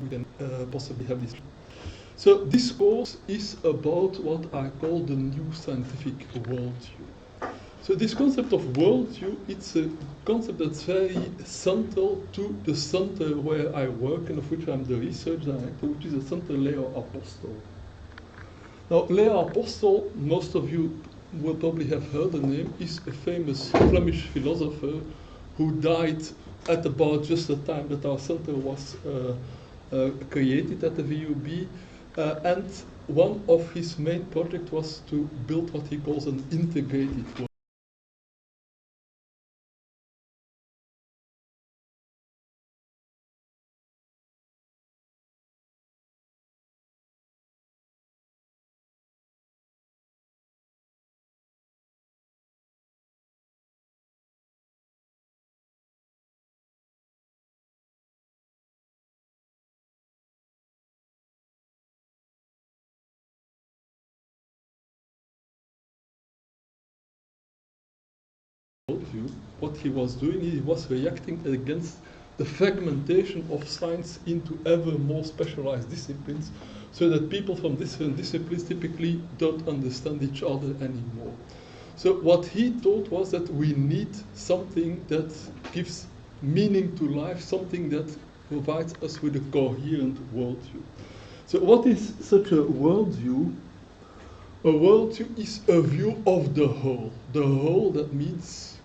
we can possibly have this. So this course is about what I call the new scientific worldview. So this concept of worldview, it's a concept that's very central to the center where I work and of which I'm the research director, which is the Center Leo Apostel. Now, Leo Apostel, most of you will probably have heard the name, is a famous Flemish philosopher who died at about just the time that our center was created at the VUB. And one of his main projects was to build what he calls an integrated world. What he was doing, he was reacting against the fragmentation of science into ever more specialized disciplines, so that people from different disciplines typically don't understand each other anymore. So what he thought was that we need something that gives meaning to life, something that provides us with a coherent worldview. So what is such a worldview? A worldview is a view of the whole. The whole, that means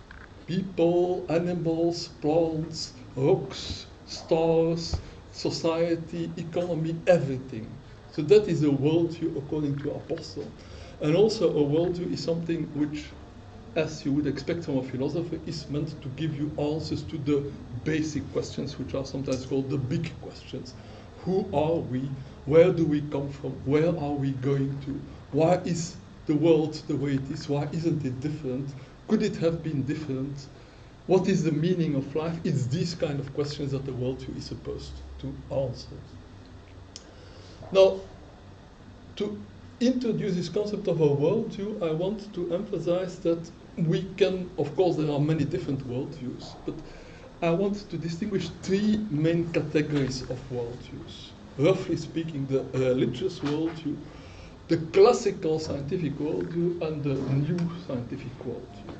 people, animals, plants, rocks, stars, society, economy, everything. So that is a worldview according to Apostle. And also a worldview is something which, as you would expect from a philosopher, is meant to give you answers to the basic questions, which are sometimes called the big questions. Who are we? Where do we come from? Where are we going to? Why is the world the way it is? Why isn't it different? Could it have been different? What is the meaning of life? It's these kind of questions that the worldview is supposed to answer. Now, to introduce this concept of a worldview, I want to emphasize that we can, of course, there are many different worldviews, but I want to distinguish three main categories of worldviews. Roughly speaking, the religious worldview, the classical scientific worldview, and the new scientific worldview.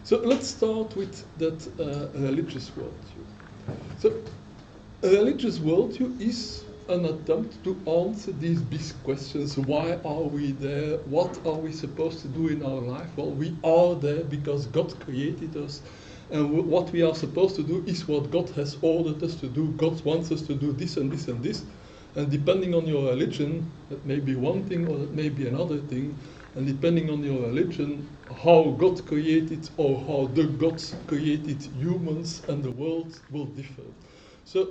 So let's start with that religious worldview. So a religious worldview is an attempt to answer these big questions. Why are we there? What are we supposed to do in our life? Well, we are there because God created us. And what we are supposed to do is what God has ordered us to do. God wants us to do this and this and this. And depending on your religion, that may be one thing or that may be another thing. And depending on your religion, how God created or how the gods created humans and the world will differ. So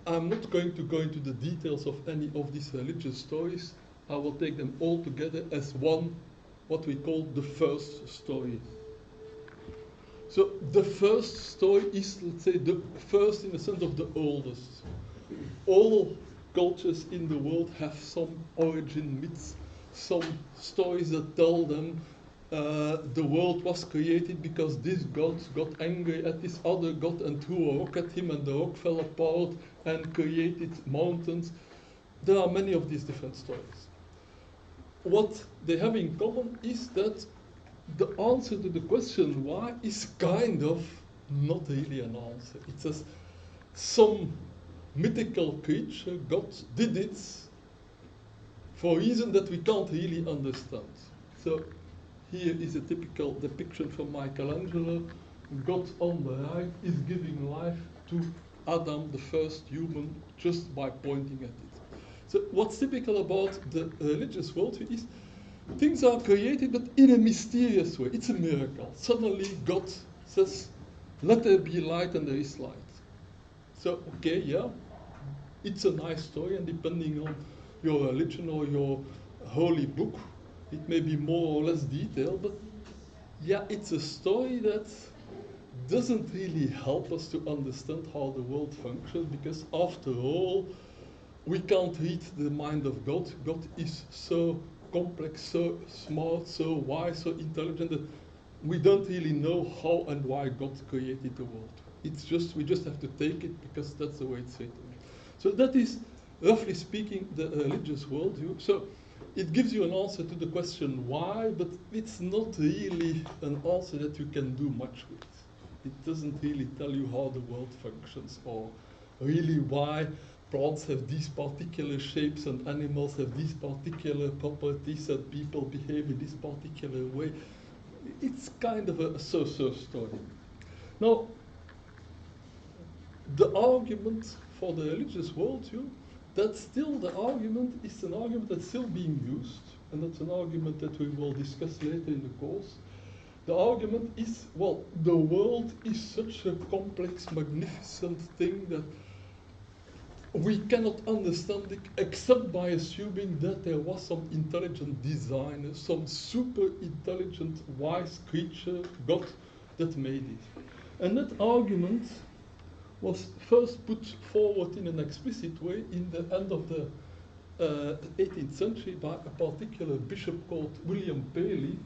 I'm not going to go into the details of any of these religious stories. I will take them all together as one, what we call the first story. So the first story is, let's say, the first in the sense of the oldest. All cultures in the world have some origin myths, some stories that tell them the world was created because this god got angry at this other god and threw a rock at him and the rock fell apart and created mountains. There are many of these different stories. What they have in common is that the answer to the question why is kind of not really an answer. It says some mythical creature, God, did it for a reason that we can't really understand. So here is a typical depiction from Michelangelo. God on the right is giving life to Adam, the first human, just by pointing at it. So what's typical about the religious worldview is things are created, but in a mysterious way. It's a miracle. Suddenly God says, let there be light, and there is light. So, okay, yeah, it's a nice story, and depending on your religion or your holy book, it may be more or less detailed, but yeah, it's a story that doesn't really help us to understand how the world functions, because after all, we can't read the mind of God. God is so complex, so smart, so wise, so intelligent that we don't really know how and why God created the world. It's just, we just have to take it because that's the way it's written. So that is, roughly speaking, the religious worldview. So it gives you an answer to the question why, but it's not really an answer that you can do much with. It doesn't really tell you how the world functions or really why plants have these particular shapes and animals have these particular properties and people behave in this particular way. It's kind of a so-so story. Now, the argument for the religious worldview, that's still the argument, is an argument that's still being used, and that's an argument that we will discuss later in the course. The argument is, well, the world is such a complex, magnificent thing that we cannot understand it except by assuming that there was some intelligent designer, some super intelligent, wise creature, God, that made it. And that argument was first put forward in an explicit way in the end of the 18th century by a particular bishop called William Paley,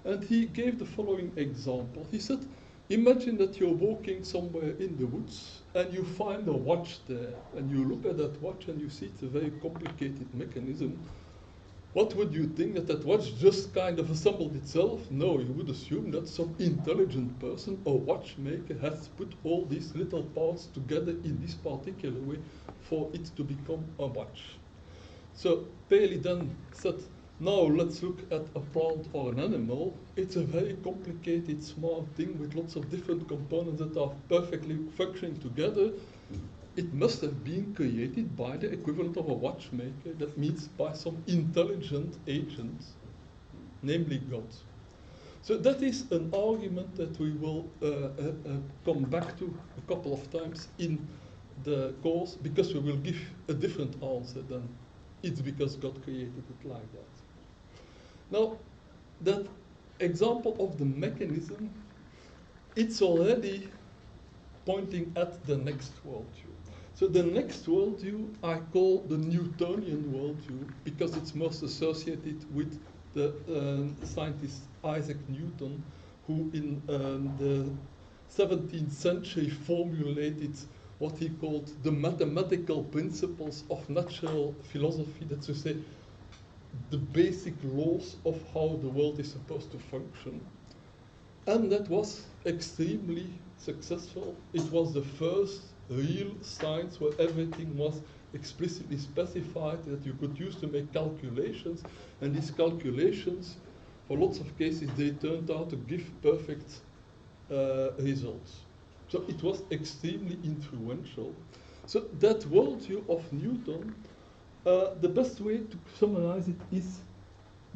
and he gave the following example. He said, imagine that you're walking somewhere in the woods and you find a watch there, and you look at that watch and you see it's a very complicated mechanism. What would you think, that that watch just kind of assembled itself? No, you would assume that some intelligent person, a watchmaker, has put all these little parts together in this particular way for it to become a watch. So Paley then said, now let's look at a plant or an animal. It's a very complicated, smart thing with lots of different components that are perfectly functioning together. It must have been created by the equivalent of a watchmaker, that means by some intelligent agent, namely God. So that is an argument that we will come back to a couple of times in the course, because we will give a different answer than it's because God created it like that. Now, that example of the mechanism, it's already pointing at the next worldview. So the next worldview I call the Newtonian worldview, because it's most associated with the scientist Isaac Newton, who in the 17th century formulated what he called the mathematical principles of natural philosophy, that's to say, the basic laws of how the world is supposed to function. And that was extremely successful. It was the first real science where everything was explicitly specified that you could use to make calculations, and these calculations, for lots of cases, they turned out to give perfect results. So it was extremely influential. So that worldview of Newton, the best way to summarize it is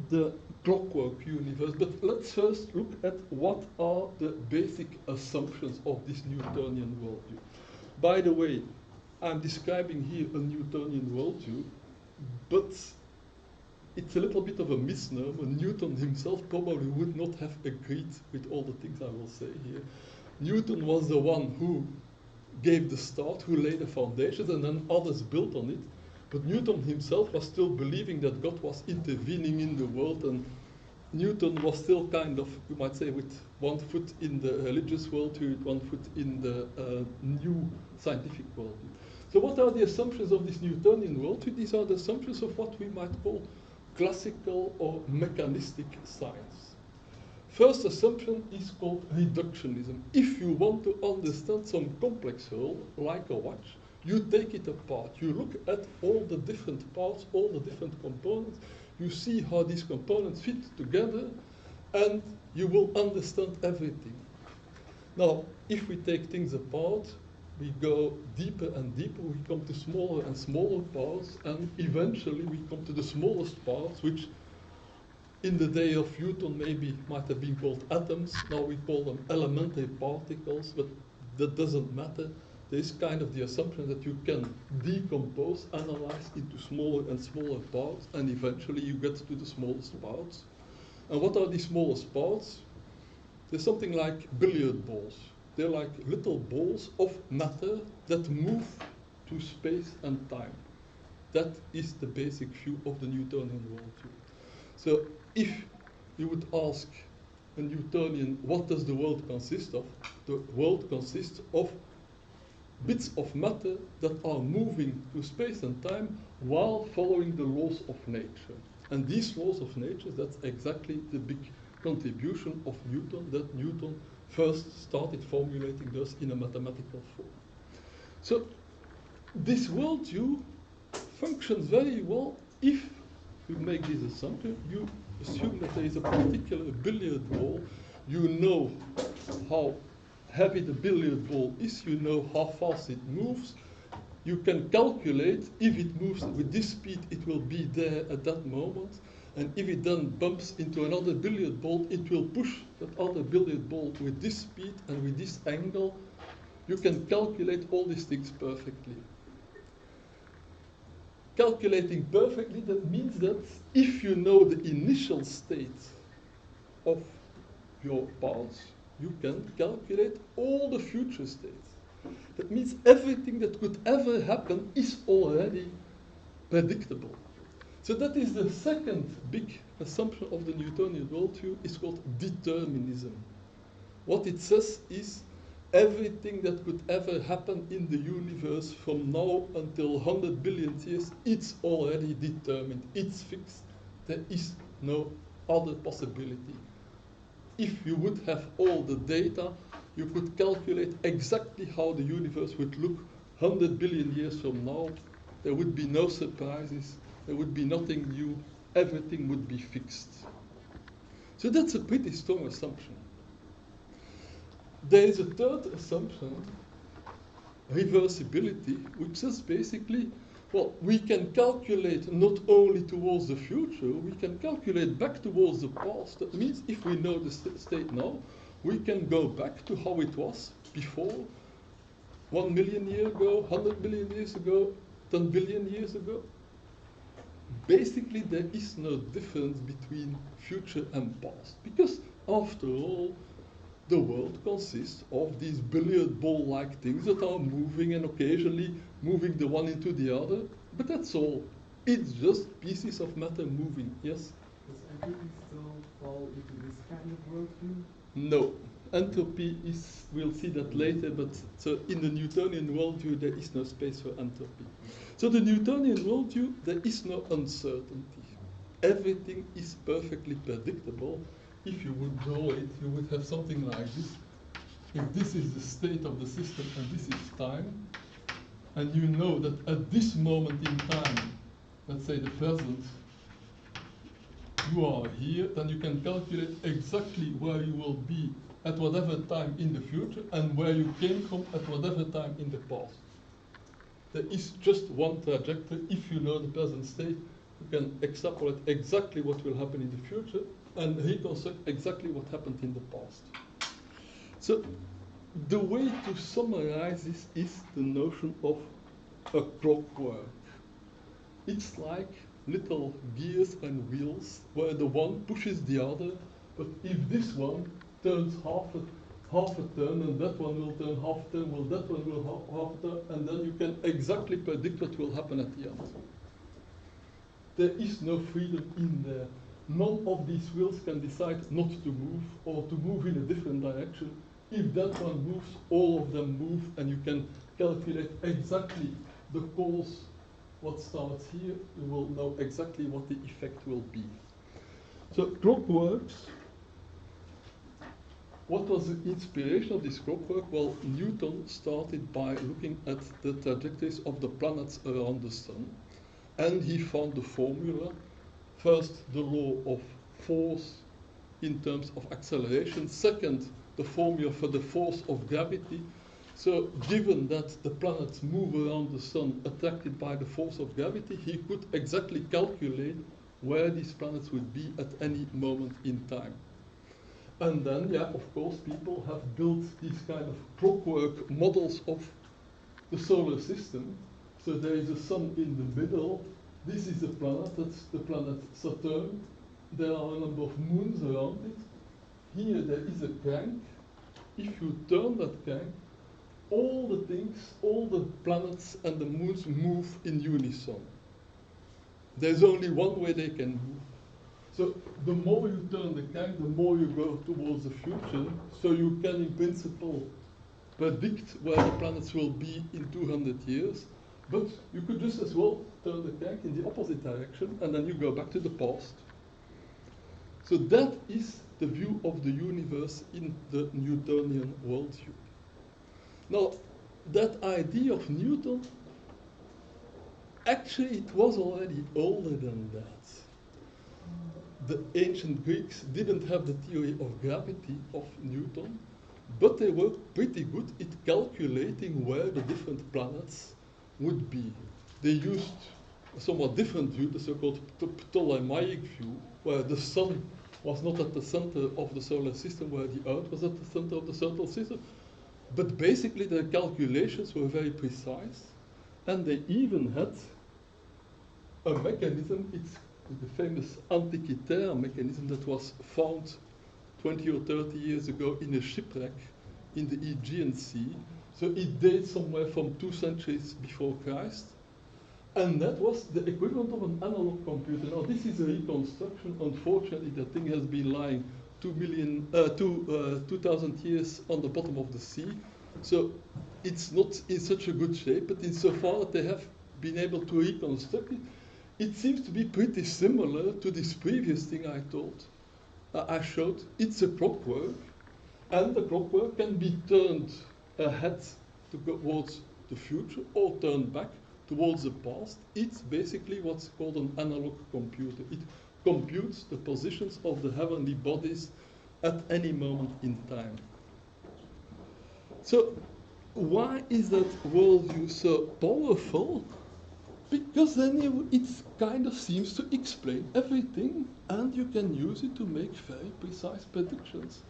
the clockwork universe. But let's first look at what are the basic assumptions of this Newtonian worldview. By the way, I'm describing here a Newtonian worldview, but it's a little bit of a misnomer. Newton himself probably would not have agreed with all the things I will say here. Newton was the one who gave the start, who laid the foundations, and then others built on it. But Newton himself was still believing that God was intervening in the world, and Newton was still kind of, you might say, with one foot in the religious worldview, with one foot in the new scientific worldview. So what are the assumptions of this Newtonian worldview? These are the assumptions of what we might call classical or mechanistic science. First assumption is called reductionism. If you want to understand some complex whole, like a watch, you take it apart. You look at all the different parts, all the different components. You see how these components fit together, and you will understand everything. Now, if we take things apart, we go deeper and deeper. We come to smaller and smaller parts, and eventually we come to the smallest parts, which in the day of Newton maybe might have been called atoms. Now we call them elementary particles, but that doesn't matter. There is kind of the assumption that you can decompose, analyze into smaller and smaller parts, and eventually you get to the smallest parts. And what are these smallest parts? There's something like billiard balls. They're like little balls of matter that move to space and time. That is the basic view of the Newtonian worldview. So if you would ask a Newtonian, what does the world consist of? The world consists of bits of matter that are moving through space and time while following the laws of nature. And these laws of nature, that's exactly the big contribution of Newton, that Newton first started formulating those in a mathematical form. So this worldview functions very well if you make this assumption. You assume that there is a particular billiard ball. You know how heavy the billiard ball is. You know how fast it moves. You can calculate if it moves with this speed, it will be there at that moment. And if it then bumps into another billiard ball, it will push that other billiard ball with this speed and with this angle. You can calculate all these things perfectly. Calculating perfectly, that means that if you know the initial state of your parts, you can calculate all the future states. That means everything that could ever happen is already predictable. So that is the second big assumption of the Newtonian worldview. It's called determinism. What it says is everything that could ever happen in the universe from now until 100 billion years, it's already determined. It's fixed. There is no other possibility. If you would have all the data, you could calculate exactly how the universe would look 100 billion years from now. There would be no surprises. There would be nothing new. Everything would be fixed. So that's a pretty strong assumption. There is a third assumption, reversibility, which says basically, well, we can calculate not only towards the future, we can calculate back towards the past. That means if we know the state now, we can go back to how it was before, 1 million years ago, 100 billion years ago, 10 billion years ago. Basically, there is no difference between future and past, because after all, the world consists of these billiard ball-like things that are moving and occasionally moving the one into the other, but that's all. It's just pieces of matter moving, yes? Does entropy still fall into this kind of worldview? No. Entropy is, we'll see that later, but so in the Newtonian worldview, there is no space for entropy. So the Newtonian worldview, there is no uncertainty. Everything is perfectly predictable. If you would draw it, you would have something like this. If this is the state of the system and this is time, and you know that at this moment in time, let's say the present, you are here, then you can calculate exactly where you will be at whatever time in the future and where you came from at whatever time in the past. There is just one trajectory. If you know the present state, you can extrapolate exactly what will happen in the future and reconstruct exactly what happened in the past. So the way to summarize this is the notion of a clockwork. It's like little gears and wheels where the one pushes the other, but if this one turns half a turn and that one will turn half a turn, well that one will half a turn, and then you can exactly predict what will happen at the end. There is no freedom in there. None of these wheels can decide not to move or to move in a different direction. If that one moves, all of them move, and you can calculate exactly the cause. What starts here, you will know exactly what the effect will be. So clockworks, what was the inspiration of this clockwork? Well, Newton started by looking at the trajectories of the planets around the sun, and he found the formula. First, the law of force in terms of acceleration. Second, the formula for the force of gravity. So given that the planets move around the sun attracted by the force of gravity, he could exactly calculate where these planets would be at any moment in time. And then, yeah, of course, people have built these kind of clockwork models of the solar system. So there is a sun in the middle. This is a planet, that's the planet Saturn. There are a number of moons around it. Here there is a crank. If you turn that crank, all the things, all the planets and the moons move in unison. There's only one way they can move. So the more you turn the crank, the more you go towards the future. So you can, in principle, predict where the planets will be in 200 years, but you could just as well turn the crank in the opposite direction and then you go back to the past. So that is the view of the universe in the Newtonian worldview. Now, that idea of Newton, actually it was already older than that. The ancient Greeks didn't have the theory of gravity of Newton, but they were pretty good at calculating where the different planets would be. They used a somewhat different view, the so-called Ptolemaic view, where the sun was not at the center of the solar system, where the Earth was at the center of the solar system. But basically their calculations were very precise, and they even had a mechanism, it's the famous Antikythera mechanism that was found 20 or 30 years ago in a shipwreck in the Aegean Sea. So it dates somewhere from 2 centuries before Christ. And that was the equivalent of an analog computer. Now this is a reconstruction. Unfortunately, the thing has been lying 2,000 years on the bottom of the sea. So it's not in such a good shape, but insofar that they have been able to reconstruct it, it seems to be pretty similar to this previous thing I showed. It's a clockwork, and the clockwork can be turned ahead towards the future or turned back towards the past. It's basically what's called an analog computer. It computes the positions of the heavenly bodies at any moment in time. So why is that worldview so powerful? Because then it kind of seems to explain everything, and you can use it to make very precise predictions.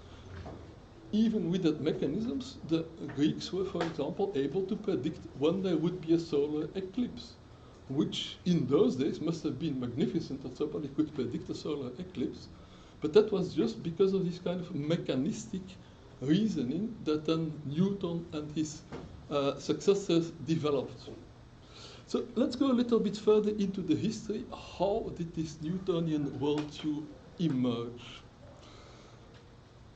Even with that mechanisms, the Greeks were, for example, able to predict when there would be a solar eclipse, which in those days must have been magnificent that somebody could predict a solar eclipse. But that was just because of this kind of mechanistic reasoning that then Newton and his successors developed. So let's go a little bit further into the history. How did this Newtonian worldview emerge?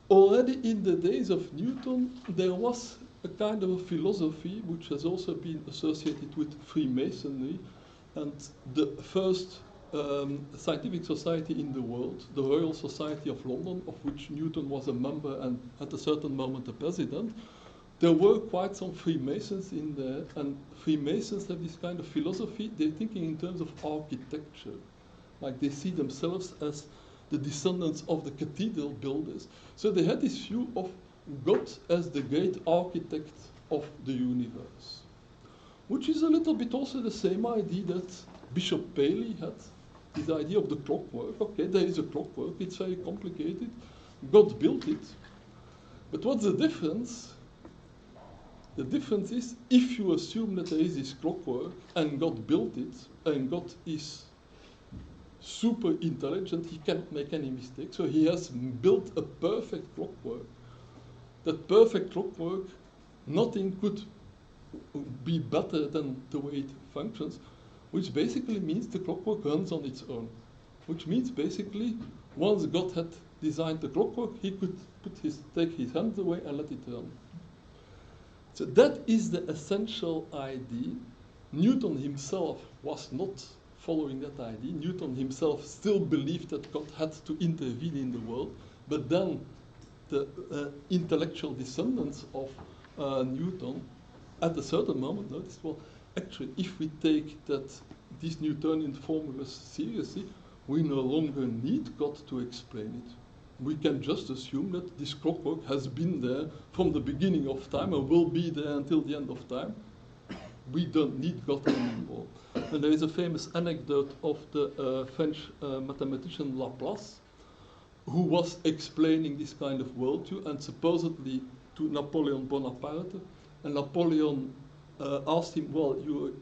Already in the days of Newton, there was a kind of a philosophy which has also been associated with Freemasonry, and the first scientific society in the world, the Royal Society of London, of which Newton was a member and at a certain moment a president. There were quite some Freemasons in there, and Freemasons have this kind of philosophy. They're thinking in terms of architecture, like they see themselves as the descendants of the cathedral builders. So they had this view of God as the great architect of the universe, which is a little bit also the same idea that Bishop Paley had, this idea of the clockwork. Okay, there is a clockwork, it's very complicated. God built it. But what's the difference? The difference is, if you assume that there is this clockwork and God built it, and God is super intelligent, he cannot make any mistakes, so he has built a perfect clockwork. That perfect clockwork, nothing could be better than the way it functions, which basically means the clockwork runs on its own. Which means basically, once God had designed the clockwork, he could take his hands away and let it run. So that is the essential idea. Newton himself was not following that idea. Newton himself still believed that God had to intervene in the world, but then the intellectual descendants of Newton at a certain moment noticed, well, actually, if we take these Newtonian formulas seriously, we no longer need God to explain it. We can just assume that this clockwork has been there from the beginning of time and will be there until the end of time. We don't need God anymore. And there is a famous anecdote of the French mathematician Laplace, who was explaining this kind of worldview, and supposedly to Napoleon Bonaparte. And Napoleon asked him, well, you're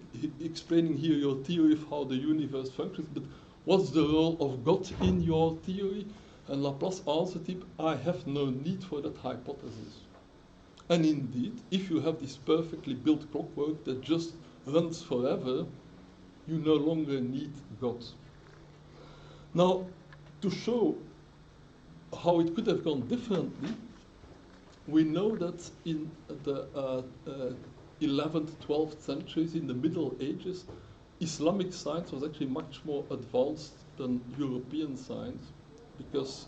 explaining here your theory of how the universe functions, but what's the role of God in your theory? And Laplace answered him, I have no need for that hypothesis. And indeed, if you have this perfectly built clockwork that just runs forever, you no longer need God. Now, to show how it could have gone differently, We know that in the 11th, 12th centuries, in the Middle Ages, Islamic science was actually much more advanced than European science because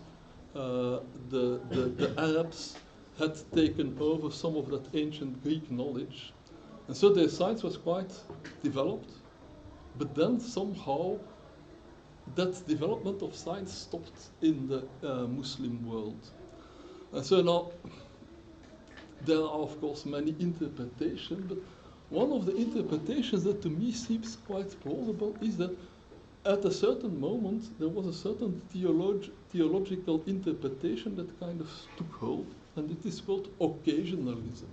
the Arabs had taken over some of that ancient Greek knowledge. And so their science was quite developed, but then somehow that development of science stopped in the Muslim world. And so now there are, of course, many interpretations, but one of the interpretations that to me seems quite plausible is that at a certain moment there was a certain theological interpretation that kind of took hold, and it is called occasionalism.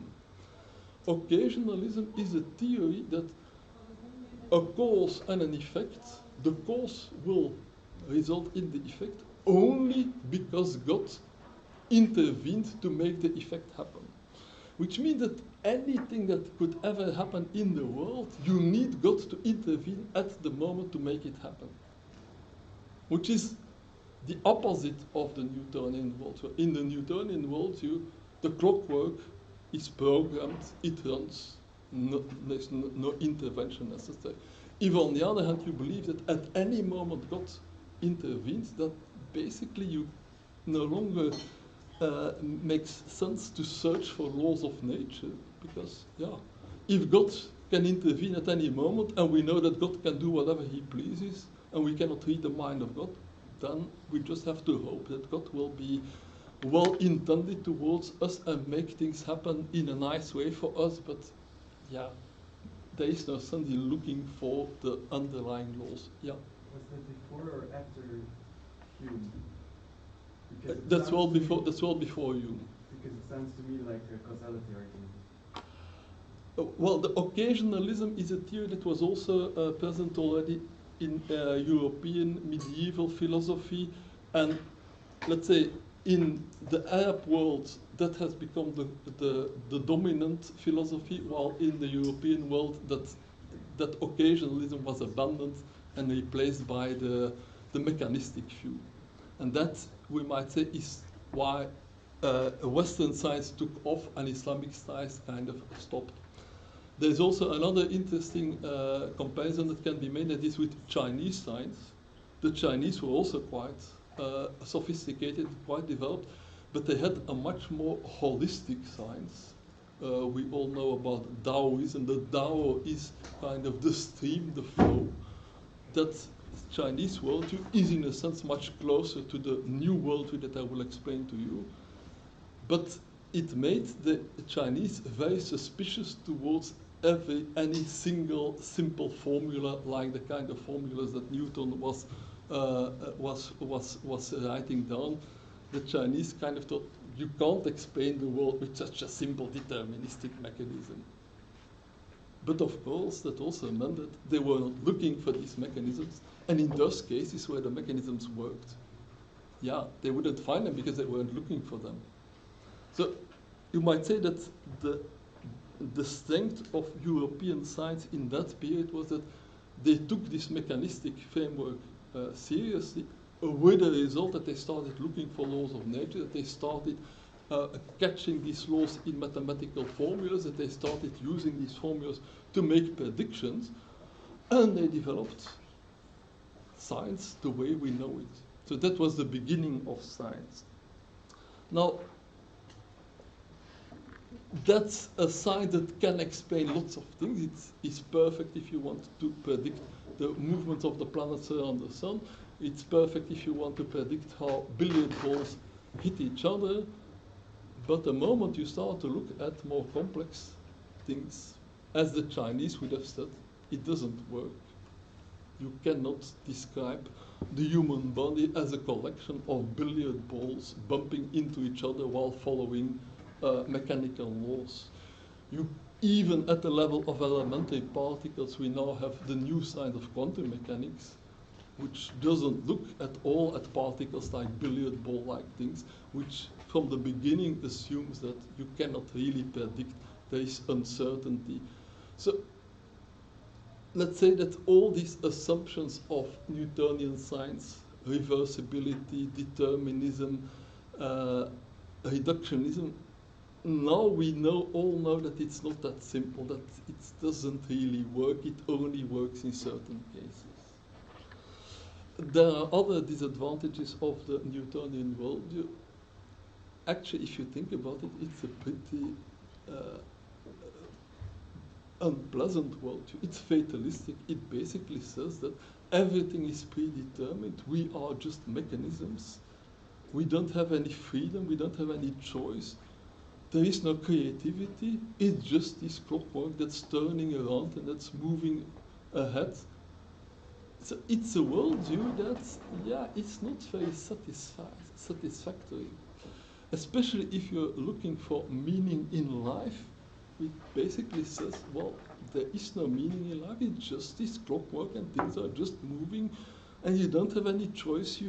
Occasionalism is a theory that a cause and an effect, the cause will result in the effect only because God intervened to make the effect happen. Which means that anything that could ever happen in the world, you need God to intervene at the moment to make it happen. Which is the opposite of the Newtonian worldview. In the Newtonian worldview, the clockwork is programmed, it runs, there's no intervention necessary. If on the other hand you believe that at any moment God intervenes, that basically you no longer makes sense to search for laws of nature, because if God can intervene at any moment and we know that God can do whatever he pleases and we cannot read the mind of God, then we just have to hope that God will be well intended towards us and make things happen in a nice way for us, but there is no sense in looking for the underlying laws. Was that before or after Hume? That's well before Hume. Because it sounds to me like a causality argument. Well, the occasionalism is a theory that was also present already in European medieval philosophy, and let's say in the Arab world that has become the dominant philosophy, while in the European world that occasionalism was abandoned and replaced by the mechanistic view. And that, we might say, is why Western science took off and Islamic science kind of stopped. There's also another interesting comparison that can be made, that is with Chinese science. The Chinese were also quite sophisticated, quite developed, but they had a much more holistic science. We all know about Taoism. The Tao is kind of the stream, the flow. That Chinese worldview is in a sense much closer to the new worldview that I will explain to you. But it made the Chinese very suspicious towards any single simple formula, like the kind of formulas that Newton was writing down. The Chinese kind of thought, you can't explain the world with such a simple deterministic mechanism. But of course, that also meant that they were not looking for these mechanisms, and in those cases where the mechanisms worked, they wouldn't find them because they weren't looking for them. So you might say that the strength of European science in that period was that they took this mechanistic framework seriously, with the result that they started looking for laws of nature, that they started catching these laws in mathematical formulas, that they started using these formulas to make predictions, and they developed science the way we know it. So that was the beginning of science. Now, that's a science that can explain lots of things. It's perfect if you want to predict the movements of the planets around the sun. It's perfect if you want to predict how billiard balls hit each other. But the moment you start to look at more complex things, as the Chinese would have said, it doesn't work. You cannot describe the human body as a collection of billiard balls bumping into each other while following mechanical laws. Even at the level of elementary particles, we now have the new science of quantum mechanics, which doesn't look at all at particles like billiard ball-like things, which from the beginning assumes that you cannot really predict, there is uncertainty. So let's say that all these assumptions of Newtonian science, reversibility, determinism, reductionism, now we all know that it's not that simple, that it doesn't really work, it only works in certain cases. There are other disadvantages of the Newtonian worldview. Actually, if you think about it, it's a pretty unpleasant worldview. It's fatalistic. It basically says that everything is predetermined. We are just mechanisms. We don't have any freedom. We don't have any choice. There is no creativity. It's just this clockwork that's turning around and that's moving ahead. So it's a worldview that's, yeah, it's not very satisfactory. Especially if you're looking for meaning in life, it basically says, well, there is no meaning in life, it's just this clockwork and things are just moving and you don't have any choice,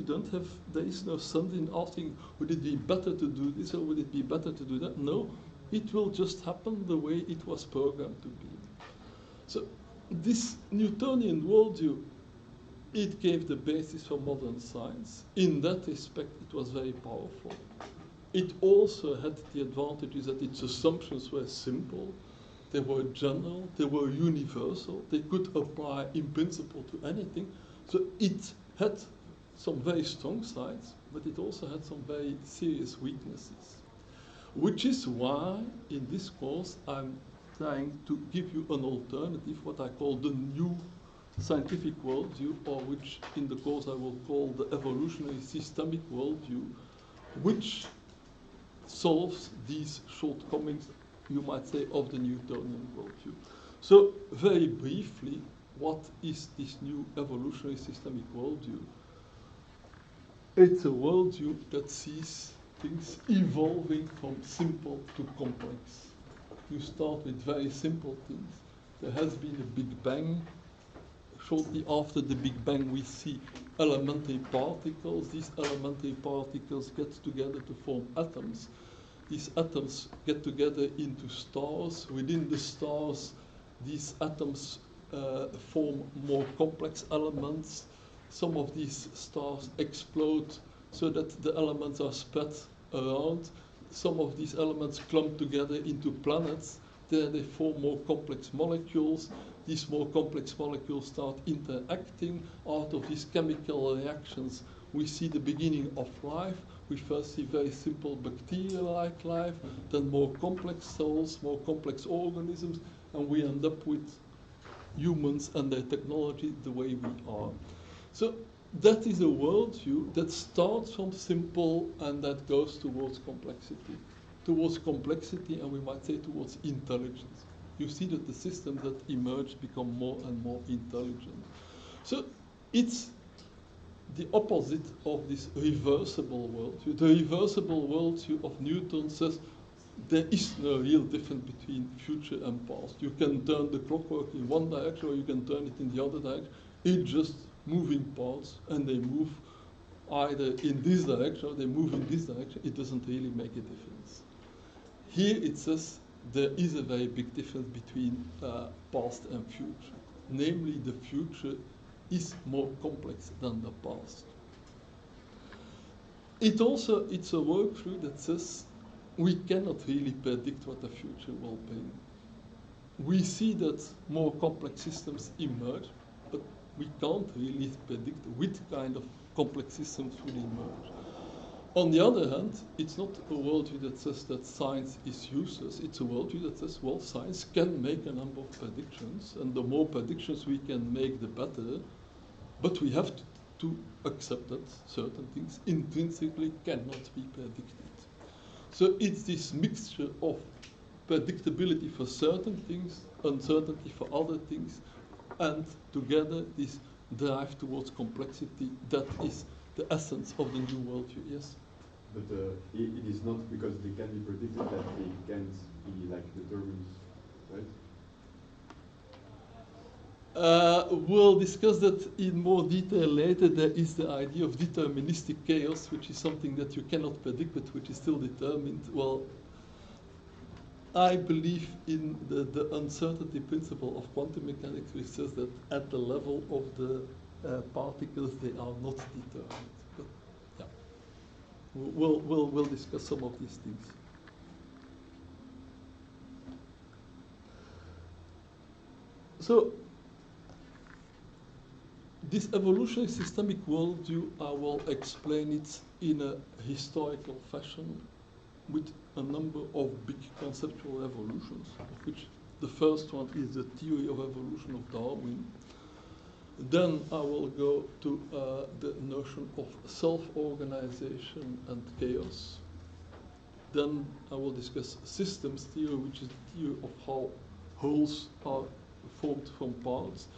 there is no something asking, would it be better to do this or would it be better to do that? No, it will just happen the way it was programmed to be. So this Newtonian worldview, it gave the basis for modern science. In that respect, it was very powerful. It also had the advantages that its assumptions were simple, they were general, they were universal, they could apply in principle to anything. So it had some very strong sides, but it also had some very serious weaknesses. Which is why, in this course, I'm trying to give you an alternative, what I call the new scientific worldview, or which in the course I will call the evolutionary-systemic worldview, which solves these shortcomings, you might say, of the Newtonian worldview. So, very briefly, what is this new evolutionary systemic worldview? It's a worldview that sees things evolving from simple to complex. You start with very simple things. There has been a Big Bang. Shortly after the Big Bang, we see elementary particles. These elementary particles get together to form atoms. These atoms get together into stars. Within the stars, these atoms form more complex elements. Some of these stars explode so that the elements are spread around. Some of these elements clump together into planets. There they form more complex molecules. These more complex molecules start interacting. Out of these chemical reactions, we see the beginning of life. We first see very simple bacteria-like life, then more complex cells, more complex organisms, and we end up with humans and their technology the way we are. So that is a worldview that starts from simple and that goes towards complexity. Towards complexity, and we might say towards intelligence. You see that the systems that emerge become more and more intelligent. So it's the opposite of this reversible worldview. The reversible worldview of Newton says there is no real difference between future and past. You can turn the clockwork in one direction or you can turn it in the other direction. It's just moving parts and they move either in this direction or they move in this direction. It doesn't really make a difference. Here it says there is a very big difference between past and future. Namely, the future is more complex than the past. It's a worldview that says we cannot really predict what the future will bring. We see that more complex systems emerge, but we can't really predict which kind of complex systems will emerge. On the other hand, it's not a worldview that says that science is useless. It's a worldview that says, well, science can make a number of predictions, and the more predictions we can make, the better. But we have to accept that certain things intrinsically cannot be predicted. So it's this mixture of predictability for certain things, uncertainty for other things, and together this drive towards complexity that is the essence of the new worldview. Yes? But it is not because they can be predicted that they can't be like determined, right? We'll discuss that in more detail later. There is the idea of deterministic chaos, which is something that you cannot predict, but which is still determined. Well, I believe in the uncertainty principle of quantum mechanics, which says that at the level of the particles, they are not determined. But yeah, we'll discuss some of these things. So this evolutionary systemic worldview, I will explain it in a historical fashion with a number of big conceptual evolutions, of which the first one is the theory of evolution of Darwin. Then I will go to the notion of self-organization and chaos. Then I will discuss systems theory, which is the theory of how wholes are formed from parts.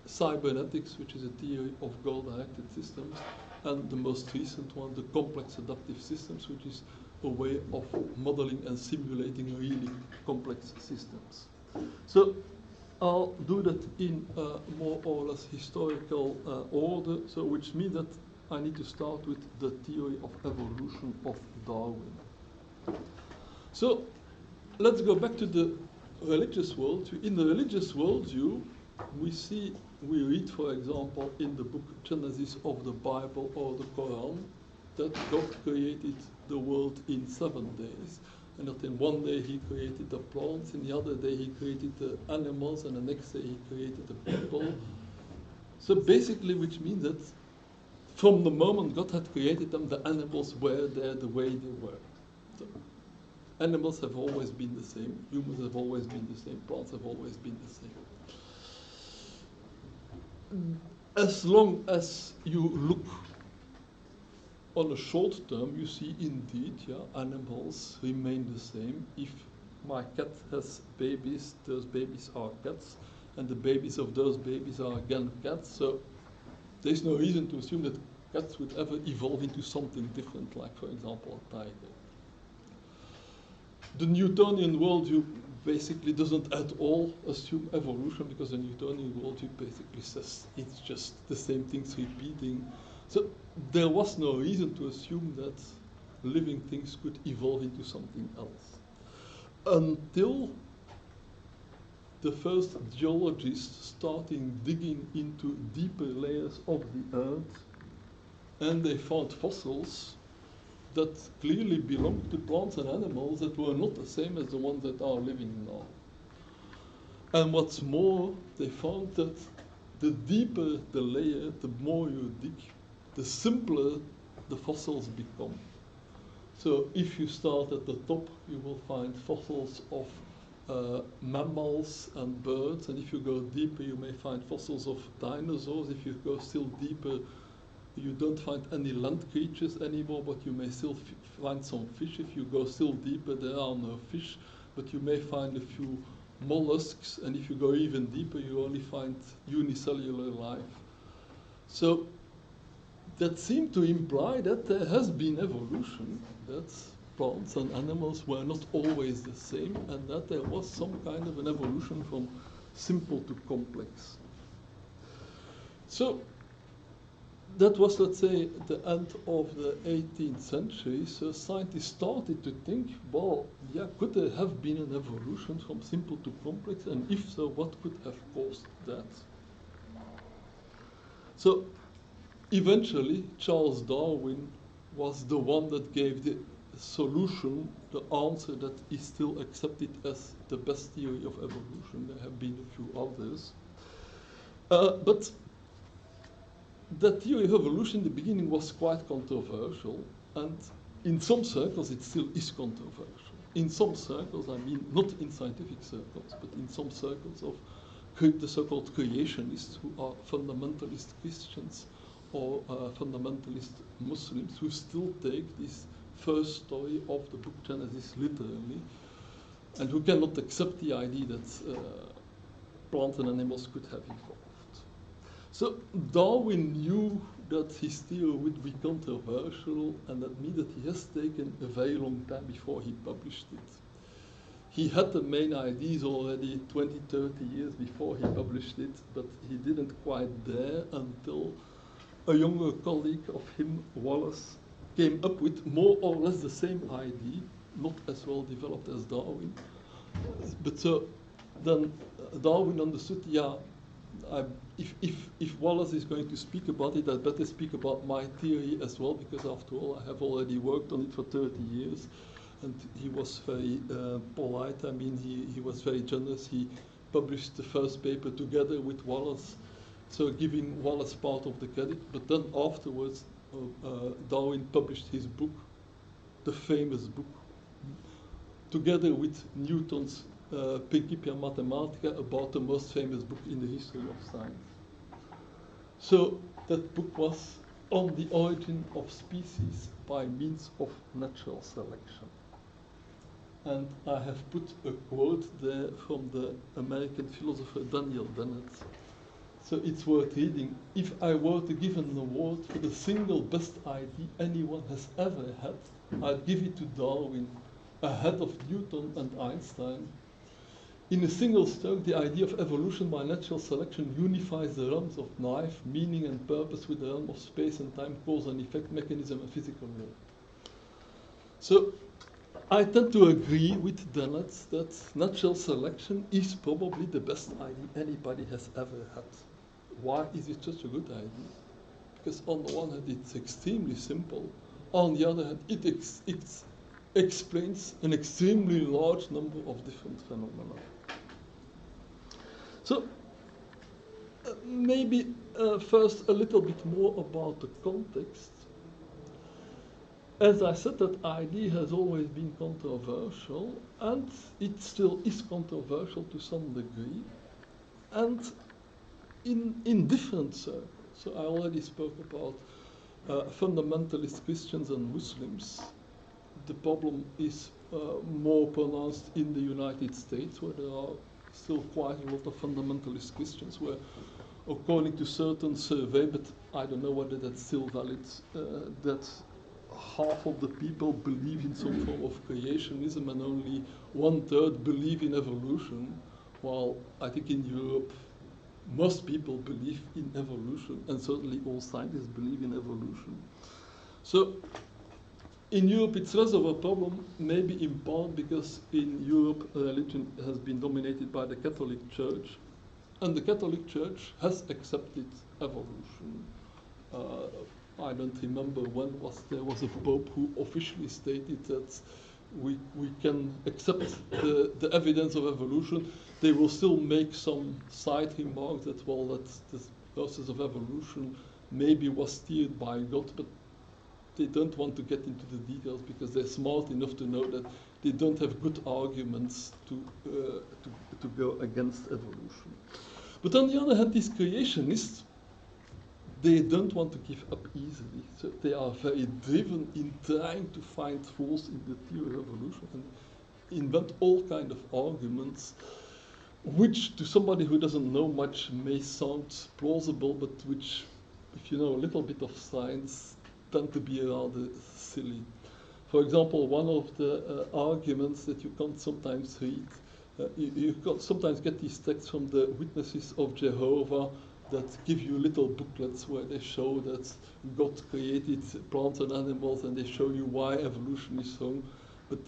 Cybernetics, which is a theory of goal-directed systems. And the most recent one, the complex adaptive systems, which is a way of modeling and simulating really complex systems. So I'll do that in more or less historical order, so which means that I need to start with the theory of evolution of Darwin. So let's go back to the religious worldview. In the religious worldview, we read, for example, in the book Genesis of the Bible or the Quran, that God created the world in 7 days. And that in one day he created the plants, in the other day he created the animals, and the next day he created the people. So basically, which means that from the moment God had created them, the animals were there the way they were. So animals have always been the same, humans have always been the same, plants have always been the same. As long as you look on a short term, you see indeed, animals remain the same. If my cat has babies, those babies are cats, and the babies of those babies are again cats. So there's no reason to assume that cats would ever evolve into something different, like, for example, a tiger. The Newtonian worldview basically doesn't at all assume evolution, because the Newtonian worldview basically says it's just the same things repeating. So there was no reason to assume that living things could evolve into something else. Until the first geologists started digging into deeper layers of the earth, and they found fossils that clearly belonged to plants and animals that were not the same as the ones that are living now. And what's more, they found that the deeper the layer, the more you dig, the simpler the fossils become. So if you start at the top, you will find fossils of mammals and birds, and if you go deeper, you may find fossils of dinosaurs. If you go still deeper, you don't find any land creatures anymore, but you may still find some fish. If you go still deeper, there are no fish, but you may find a few mollusks, and if you go even deeper, you only find unicellular life. So that seemed to imply that there has been evolution, that plants and animals were not always the same, and that there was some kind of an evolution from simple to complex. So that was, let's say, the end of the 18th century. So scientists started to think, well, could there have been an evolution from simple to complex? And if so, what could have caused that? So eventually, Charles Darwin was the one that gave the solution, the answer that is still accepted as the best theory of evolution. There have been a few others. But the theory of evolution in the beginning was quite controversial, and in some circles it still is controversial. In some circles, I mean not in scientific circles, but in some circles of the so-called creationists, who are fundamentalist Christians or fundamentalist Muslims, who still take this first story of the book Genesis literally, and who cannot accept the idea that plants and animals could have evolved. So Darwin knew that his theory would be controversial, and that means that he has taken a very long time before he published it. He had the main ideas already 20, 30 years before he published it, but he didn't quite dare until a younger colleague of him, Wallace, came up with more or less the same idea, not as well developed as Darwin. But so then Darwin understood, if Wallace is going to speak about it, I'd better speak about my theory as well, because after all, I have already worked on it for 30 years. And he was very polite. I mean, he was very generous. He published the first paper together with Wallace, so giving Wallace part of the credit. But then afterwards, Darwin published his book, the famous book, together with Newton's Principia Mathematica, about the most famous book in the history of science. So that book was On the Origin of Species by Means of Natural Selection. And I have put a quote there from the American philosopher Daniel Dennett. So it's worth reading. If I were to give an award for the single best idea anyone has ever had, I'd give it to Darwin, ahead of Newton and Einstein. In a single stroke, the idea of evolution by natural selection unifies the realms of life, meaning and purpose with the realm of space and time, cause and effect, mechanism and physical law. So I tend to agree with Dennett that natural selection is probably the best idea anybody has ever had. Why is it such a good idea? Because on the one hand, it's extremely simple. On the other hand, it explains an extremely large number of different phenomena. So maybe first a little bit more about the context. As I said, that idea has always been controversial, and it still is controversial to some degree, and in different circles. So I already spoke about fundamentalist Christians and Muslims. The problem is more pronounced in the United States, where there are still quite a lot of fundamentalist Christians, where, according to certain survey, but I don't know whether that's still valid, that half of the people believe in some form of creationism and only 1/3 believe in evolution, while I think in Europe most people believe in evolution, and certainly all scientists believe in evolution. So in Europe it's less of a problem, maybe in part because in Europe religion has been dominated by the Catholic Church, and the Catholic Church has accepted evolution. I don't remember when there was a pope who officially stated that we can accept the evidence of evolution. They will still make some side remarks that, well, that this process of evolution maybe was steered by God, but they don't want to get into the details because they're smart enough to know that they don't have good arguments to go against evolution. But on the other hand, these creationists, they don't want to give up easily. So they are very driven in trying to find flaws in the theory of evolution and invent all kind of arguments, which to somebody who doesn't know much may sound plausible, but which, if you know a little bit of science, tend to be rather silly. For example, one of the arguments that you can sometimes read, you can sometimes get these texts from the Witnesses of Jehovah that give you little booklets where they show that God created plants and animals, and they show you why evolution is wrong. But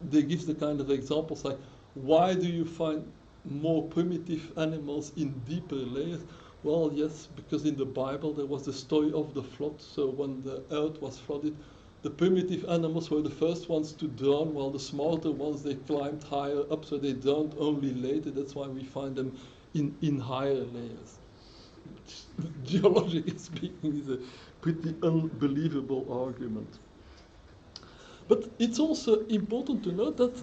they give the kind of examples like, why do you find more primitive animals in deeper layers? Well, yes, because in the Bible there was the story of the flood. So when the earth was flooded, the primitive animals were the first ones to drown, while the smarter ones, they climbed higher up, so they drowned only later. That's why we find them in higher layers. Geologically speaking, is a pretty unbelievable argument. But it's also important to note that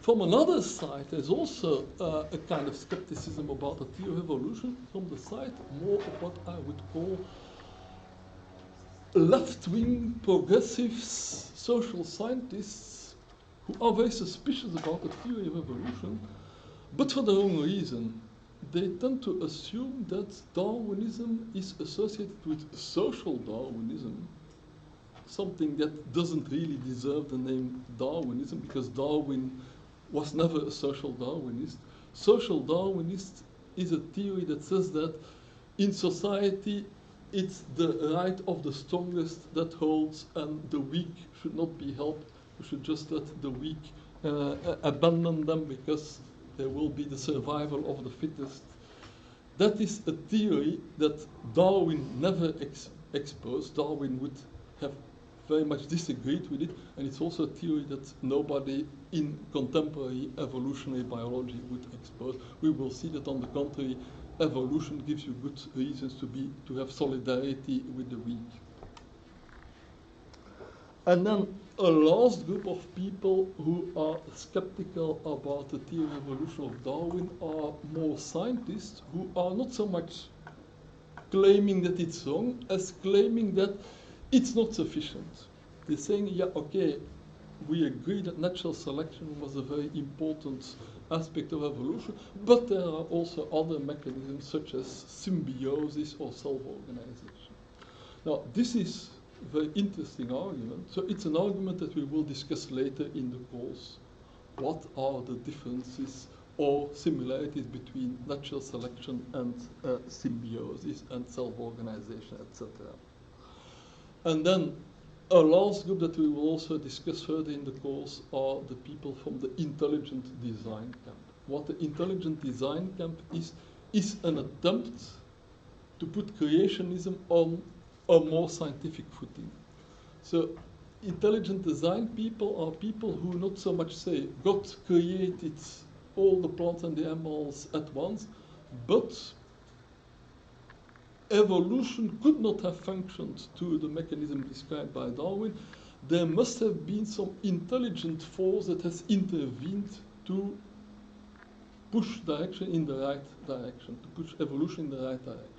from another side, there's also a kind of skepticism about the theory of evolution from the side more of what I would call left-wing progressives, social scientists, who are very suspicious about the theory of evolution, but for the wrong reason. They tend to assume that Darwinism is associated with social Darwinism, something that doesn't really deserve the name Darwinism, because Darwin was never a social Darwinist. Social Darwinist is a theory that says that in society it's the right of the strongest that holds, and the weak should not be helped. We should just let the weak abandon them, because there will be the survival of the fittest. That is a theory that Darwin never exposed. Darwin would have very much disagreed with it, and it's also a theory that nobody in contemporary evolutionary biology would expose. We will see that, on the contrary, evolution gives you good reasons to have solidarity with the weak. And then a last group of people who are skeptical about the theory of evolution of Darwin are more scientists who are not so much claiming that it's wrong as claiming that it's not sufficient. They're saying, yeah, okay, we agree that natural selection was a very important aspect of evolution, but there are also other mechanisms such as symbiosis or self-organization. Now, this is a very interesting argument. So it's an argument that we will discuss later in the course. What are the differences or similarities between natural selection and symbiosis and self-organization, etc. And then a last group that we will also discuss further in the course are the people from the intelligent design camp. What the intelligent design camp is an attempt to put creationism on a more scientific footing. So intelligent design people are people who not so much say God created all the plants and the animals at once, but evolution could not have functioned to the mechanism described by Darwin. There must have been some intelligent force that has intervened to push direction in the right direction, to push evolution in the right direction.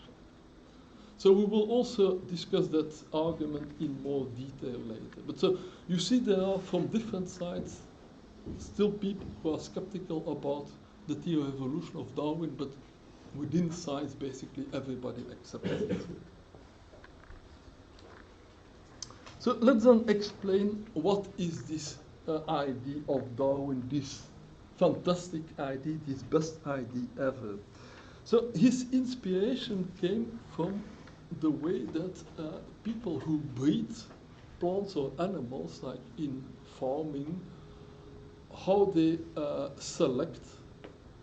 So we will also discuss that argument in more detail later. But so you see there are from different sides still people who are skeptical about the theory of evolution of Darwin, but within science basically everybody accepts it. So let's then explain what is this idea of Darwin, this fantastic idea, this best idea ever. So his inspiration came from the way that people who breed plants or animals, like in farming, how they select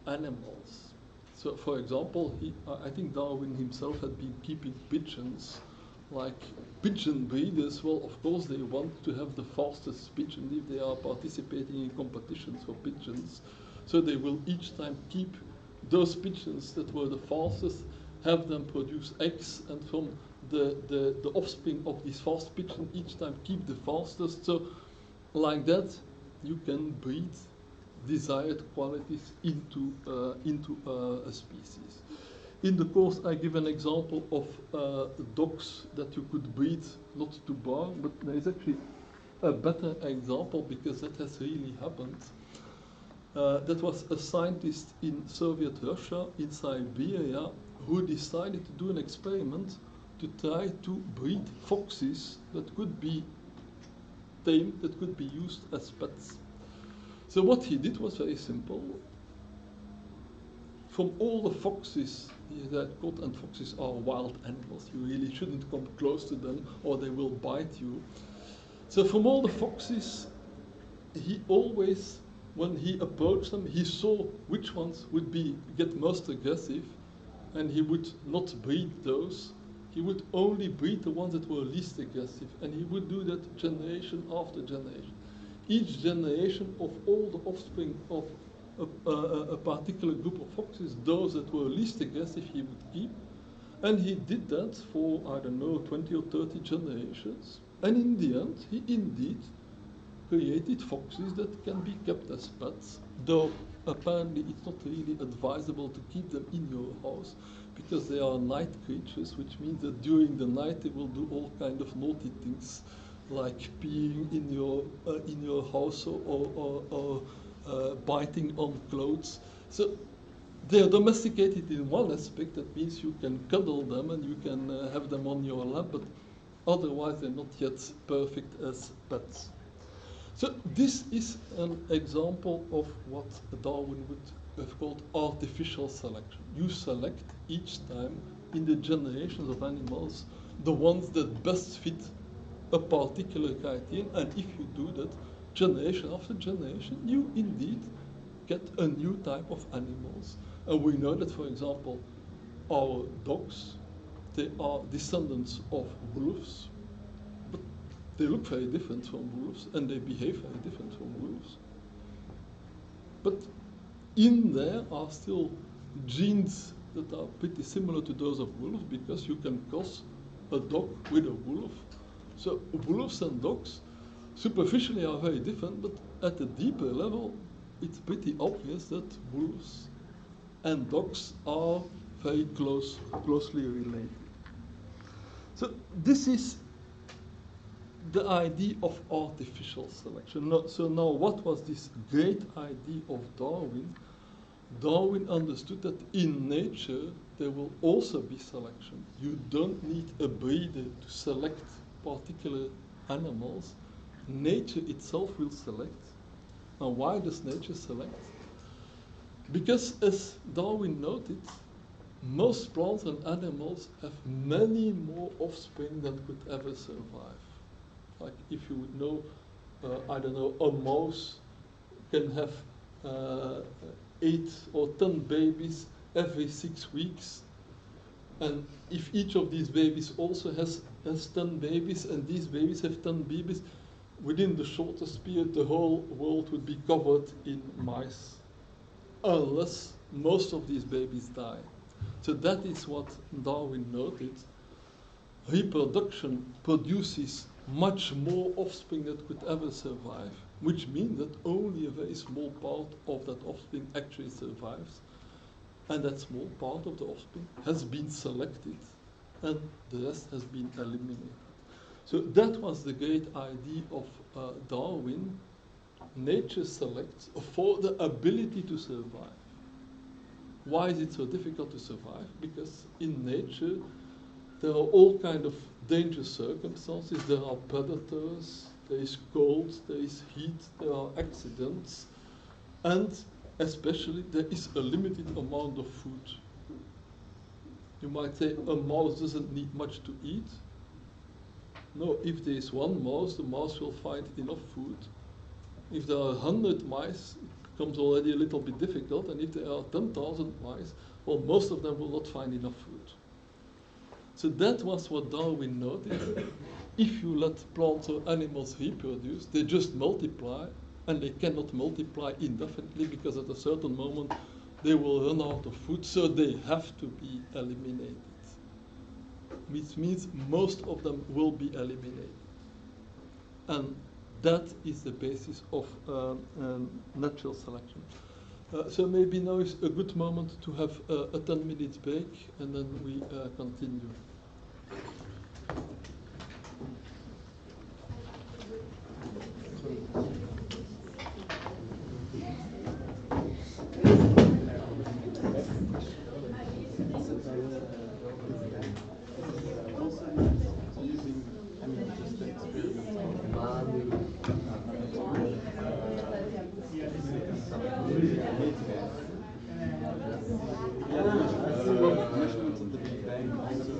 animals. So, for example, I think Darwin himself had been keeping pigeons, like pigeon breeders. Well, of course, they want to have the fastest pigeon if they are participating in competitions for pigeons. So they will each time keep those pigeons that were the fastest, have them produce eggs, and from the offspring of this fast pigeon each time keep the fastest. So like that, you can breed desired qualities into a species. In the course, I give an example of dogs that you could breed not to bark, but there is actually a better example because that has really happened. That was a scientist in Soviet Russia, in Siberia, who decided to do an experiment to try to breed foxes that could be tamed, that could be used as pets. So what he did was very simple. From all the foxes he had caught, and foxes are wild animals, you really shouldn't come close to them or they will bite you. So from all the foxes, he always, when he approached them, he saw which ones would get most aggressive, and he would not breed those. He would only breed the ones that were least aggressive, and he would do that generation after generation. Each generation of all the offspring of a particular group of foxes, those that were least aggressive, he would keep. And he did that for, I don't know, 20 or 30 generations. And in the end, he indeed created foxes that can be kept as pets, though apparently it's not really advisable to keep them in your house because they are night creatures, which means that during the night they will do all kind of naughty things, like peeing in your house or biting on clothes. So they are domesticated in one aspect. That means you can cuddle them and you can have them on your lap, but otherwise they're not yet perfect as pets. So this is an example of what Darwin would have called artificial selection. You select each time in the generations of animals the ones that best fit a particular criterion, and if you do that generation after generation, you indeed get a new type of animals. And we know that, for example, our dogs, they are descendants of wolves, but they look very different from wolves and they behave very different from wolves. But in there are still genes that are pretty similar to those of wolves, because you can cross a dog with a wolf. So wolves and dogs superficially are very different, but at a deeper level, it's pretty obvious that wolves and dogs are very closely related. So this is the idea of artificial selection. So now what was this great idea of Darwin? Darwin understood that in nature there will also be selection. You don't need a breeder to select particular animals. Nature itself will select. And why does nature select? Because, as Darwin noted, most plants and animals have many more offspring than could ever survive. Like if you would know, I don't know, a mouse can have 8 or 10 babies every 6 weeks. And if each of these babies also has 10 babies, and these babies have 10 babies, within the shortest period, the whole world would be covered in mice, unless most of these babies die. So that is what Darwin noted. Reproduction produces much more offspring that could ever survive, which means that only a very small part of that offspring actually survives. And that small part of the offspring has been selected, and the rest has been eliminated. So that was the great idea of Darwin. Nature selects for the ability to survive. Why is it so difficult to survive? Because in nature there are all kinds of dangerous circumstances. There are predators, there is cold, there is heat, there are accidents, and especially there is a limited amount of food. You might say a mouse doesn't need much to eat. No, if there is one mouse, the mouse will find enough food. If there are 100 mice, it becomes already a little bit difficult, and if there are 10,000 mice, well, most of them will not find enough food. So that was what Darwin noted. If you let plants or animals reproduce, they just multiply, and they cannot multiply indefinitely, because at a certain moment they will run out of food, so they have to be eliminated. Which means most of them will be eliminated. And that is the basis of natural selection. So maybe now is a good moment to have a 10-minute break, and then we continue. Measurements of the Big Bang also